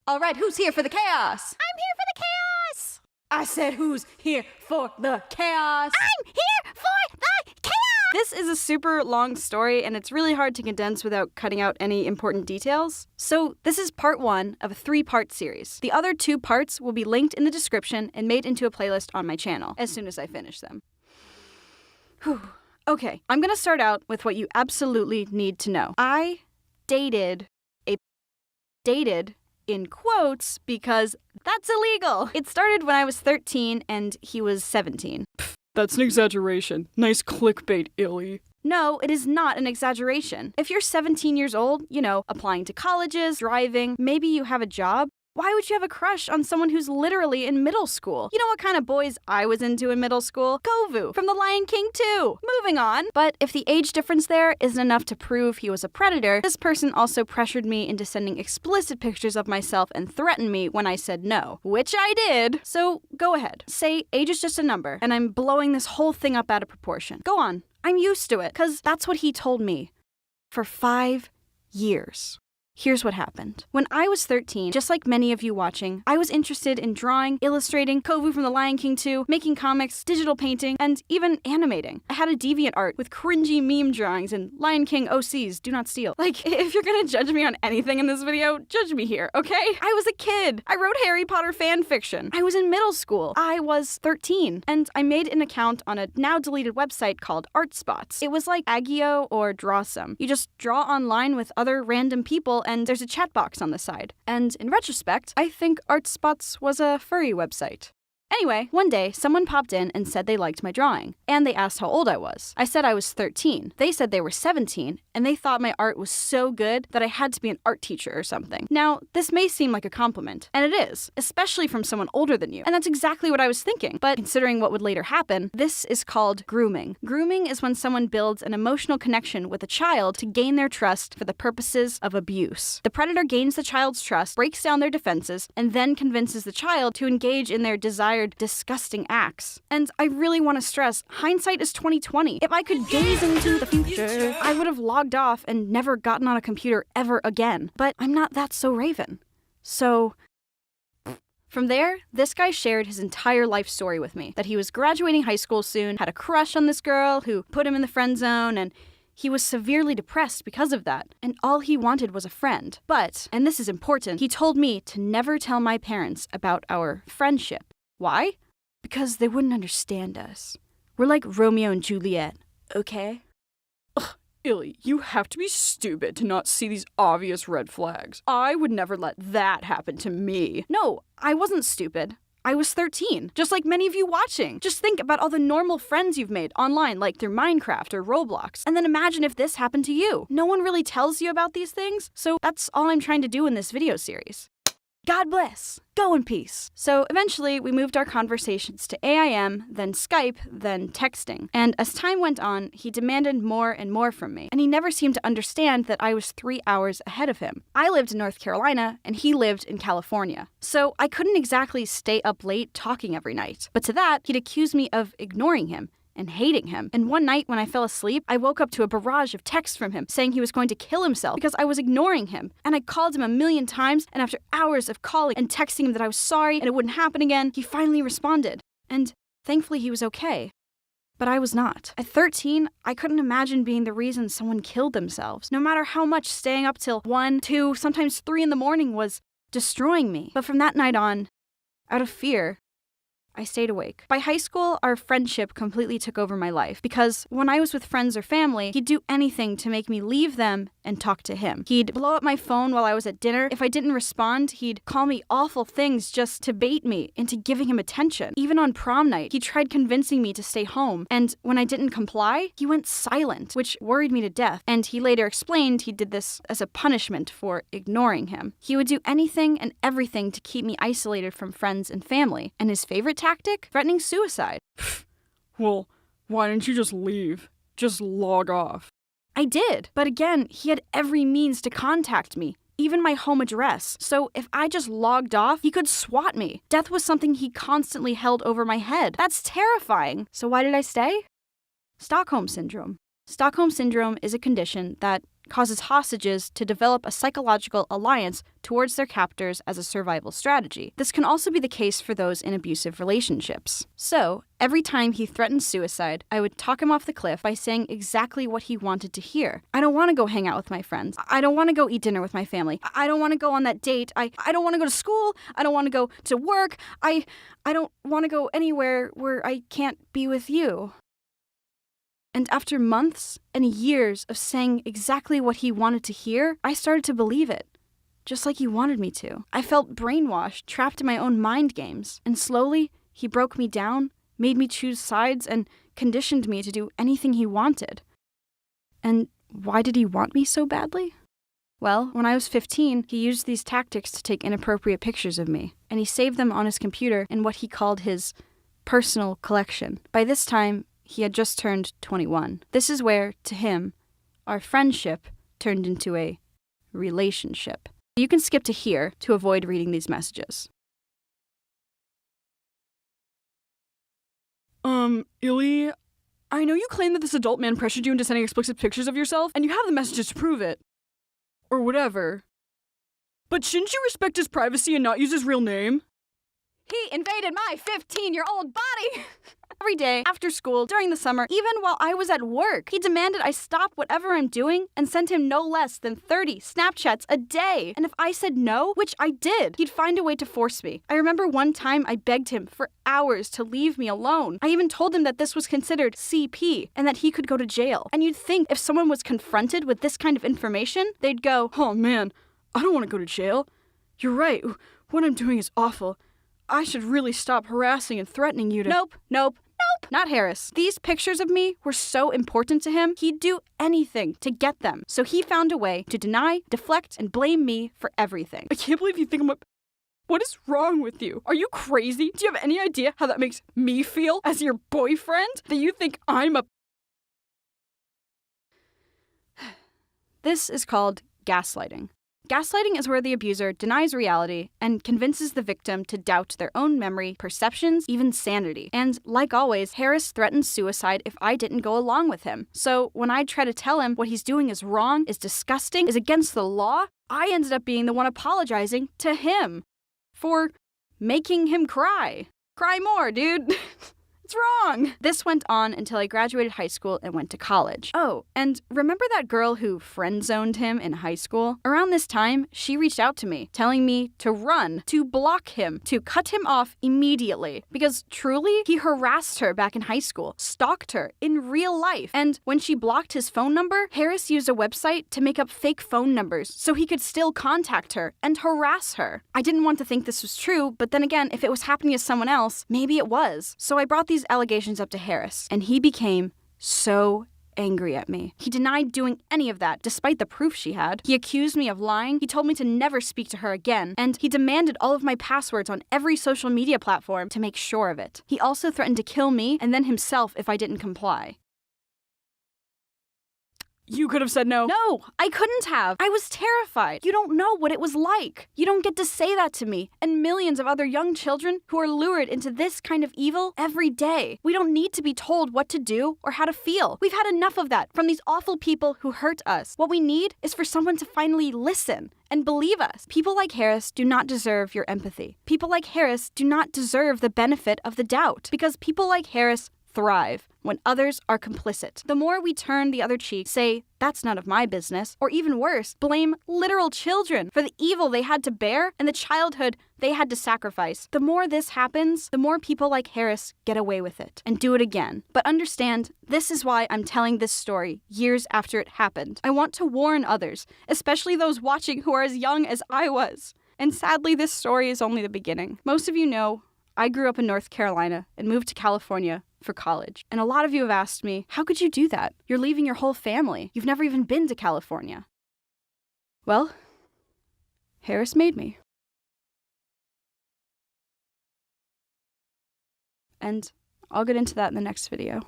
All right, who's here for the chaos? I'm here for the chaos! I said who's here for the chaos? I'm here for the chaos! This is a super long story, and it's really hard to condense without cutting out any important details. So this is part 1 of a 3-part series. The other 2 parts will be linked in the description and made into a playlist on my channel as soon as I finish them. Whew. Okay, I'm gonna start out with what you absolutely need to know. I dated in quotes because that's illegal. It started when I was 13 and he was 17. That's an exaggeration. Nice clickbait, Illy. No, it is not an exaggeration. If you're 17 years old, applying to colleges, driving, maybe you have a job, why would you have a crush on someone who's literally in middle school? You know what kind of boys I was into in middle school? Kovu from The Lion King 2. Moving on. But if the age difference there isn't enough to prove he was a predator, this person also pressured me into sending explicit pictures of myself and threatened me when I said no, which I did. So go ahead. Say age is just a number, and I'm blowing this whole thing up out of proportion. Go on. I'm used to it, because that's what he told me. For 5 years. Here's what happened. When I was 13, just like many of you watching, I was interested in drawing, illustrating, Kovu from The Lion King 2, making comics, digital painting, and even animating. I had a DeviantArt with cringy meme drawings and Lion King OCs, do not steal. Like, if you're gonna judge me on anything in this video, judge me here, okay? I was a kid. I wrote Harry Potter fan fiction. I was in middle school. I was 13, and I made an account on a now deleted website called ArtSpots. It was like Agio or Drawsome. You just draw online with other random people, and there's a chat box on the side. And in retrospect, I think ArtSpots was a furry website. Anyway, one day, someone popped in and said they liked my drawing, and they asked how old I was. I said I was 13. They said they were 17, and they thought my art was so good that I had to be an art teacher or something. Now, this may seem like a compliment, and it is, especially from someone older than you, and that's exactly what I was thinking. But considering what would later happen, this is called grooming. Grooming is when someone builds an emotional connection with a child to gain their trust for the purposes of abuse. The predator gains the child's trust, breaks down their defenses, and then convinces the child to engage in their desired disgusting acts. And I really want to stress, hindsight is 2020. If I could gaze into the future, I would have logged off and never gotten on a computer ever again. But I'm not that so Raven. So from there, this guy shared his entire life story with me, that he was graduating high school soon, had a crush on this girl who put him in the friend zone, and he was severely depressed because of that, and all he wanted was a friend. But, and this is important, he told me to never tell my parents about our friendship. Why? Because they wouldn't understand us. We're like Romeo and Juliet, okay? Ugh, Illy, you have to be stupid to not see these obvious red flags. I would never let that happen to me. No, I wasn't stupid. I was 13, just like many of you watching. Just think about all the normal friends you've made online, like through Minecraft or Roblox, and then imagine if this happened to you. No one really tells you about these things, so that's all I'm trying to do in this video series. God bless. Go in peace. So eventually, we moved our conversations to AIM, then Skype, then texting. And as time went on, he demanded more and more from me. And he never seemed to understand that I was 3 hours ahead of him. I lived in North Carolina, and he lived in California. So I couldn't exactly stay up late talking every night. But to that, he'd accuse me of ignoring him and hating him. And one night when I fell asleep, I woke up to a barrage of texts from him saying he was going to kill himself because I was ignoring him. And I called him 1,000,000 times, and after hours of calling and texting him that I was sorry and it wouldn't happen again, he finally responded. And thankfully he was okay. But I was not. At 13, I couldn't imagine being the reason someone killed themselves, no matter how much staying up till 1, 2, sometimes 3 in the morning was destroying me. But from that night on, out of fear, I stayed awake. By high school, our friendship completely took over my life because when I was with friends or family, he'd do anything to make me leave them and talk to him. He'd blow up my phone while I was at dinner. If I didn't respond, he'd call me awful things just to bait me into giving him attention. Even on prom night, he tried convincing me to stay home, and when I didn't comply, he went silent, which worried me to death, and he later explained he did this as a punishment for ignoring him. He would do anything and everything to keep me isolated from friends and family, and his favorite tactic? Threatening suicide. Well, why didn't you just leave? Just log off. I did, but again, he had every means to contact me, even my home address. So if I just logged off, he could swat me. Death was something he constantly held over my head. That's terrifying. So why did I stay? Stockholm Syndrome. Stockholm Syndrome is a condition that causes hostages to develop a psychological alliance towards their captors as a survival strategy. This can also be the case for those in abusive relationships. So, every time he threatened suicide, I would talk him off the cliff by saying exactly what he wanted to hear. I don't want to go hang out with my friends. I don't want to go eat dinner with my family. I don't want to go on that date. I don't want to go to school. I don't want to go to work. I don't want to go anywhere where I can't be with you. And after months and years of saying exactly what he wanted to hear, I started to believe it, just like he wanted me to. I felt brainwashed, trapped in my own mind games. And slowly, he broke me down, made me choose sides, and conditioned me to do anything he wanted. And why did he want me so badly? Well, when I was 15, he used these tactics to take inappropriate pictures of me, and he saved them on his computer in what he called his personal collection. By this time, he had just turned 21. This is where, to him, our friendship turned into a relationship. You can skip to here to avoid reading these messages. Illy, I know you claim that this adult man pressured you into sending explicit pictures of yourself, and you have the messages to prove it. Or whatever. But shouldn't you respect his privacy and not use his real name? He invaded my 15-year-old body! Every day, after school, during the summer, even while I was at work, he demanded I stop whatever I'm doing and send him no less than 30 Snapchats a day. And if I said no, which I did, he'd find a way to force me. I remember one time I begged him for hours to leave me alone. I even told him that this was considered CP and that he could go to jail. And you'd think if someone was confronted with this kind of information, they'd go, "Oh man, I don't want to go to jail. You're right, what I'm doing is awful. I should really stop harassing and threatening you to—" Nope. Not Harris. These pictures of me were so important to him, he'd do anything to get them. So he found a way to deny, deflect, and blame me for everything. I can't believe you think I'm a... What is wrong with you? Are you crazy? Do you have any idea how that makes me feel as your boyfriend? That you think I'm a... This is called gaslighting. Gaslighting is where the abuser denies reality and convinces the victim to doubt their own memory, perceptions, even sanity. And like always, Harris threatened suicide if I didn't go along with him. So when I try to tell him what he's doing is wrong, is disgusting, is against the law, I ended up being the one apologizing to him for making him cry. Cry more, dude. It's wrong. This went on until I graduated high school and went to college. Oh, and remember that girl who friend-zoned him in high school? Around this time, she reached out to me, telling me to run, to block him, to cut him off immediately. Because truly, he harassed her back in high school, stalked her in real life. And when she blocked his phone number, Harris used a website to make up fake phone numbers so he could still contact her and harass her. I didn't want to think this was true, but then again, if it was happening to someone else, maybe it was. So I brought these allegations up to Harris, and he became so angry at me. He denied doing any of that, despite the proof she had. He accused me of lying, he told me to never speak to her again, and he demanded all of my passwords on every social media platform to make sure of it. He also threatened to kill me and then himself if I didn't comply. You could have said no. No, I couldn't have. I was terrified. You don't know what it was like. You don't get to say that to me and millions of other young children who are lured into this kind of evil every day. We don't need to be told what to do or how to feel. We've had enough of that from these awful people who hurt us. What we need is for someone to finally listen and believe us. People like Harris do not deserve your empathy. People like Harris do not deserve the benefit of the doubt, because people like Harris thrive when others are complicit. The more we turn the other cheek, say, "That's none of my business," or even worse, blame literal children for the evil they had to bear and the childhood they had to sacrifice, the more this happens, the more people like Harris get away with it and do it again. But understand, this is why I'm telling this story years after it happened. I want to warn others, especially those watching who are as young as I was. And sadly, this story is only the beginning. Most of you know, I grew up in North Carolina and moved to California for college. And a lot of you have asked me, how could you do that? You're leaving your whole family. You've never even been to California. Well, Harris made me. And I'll get into that in the next video.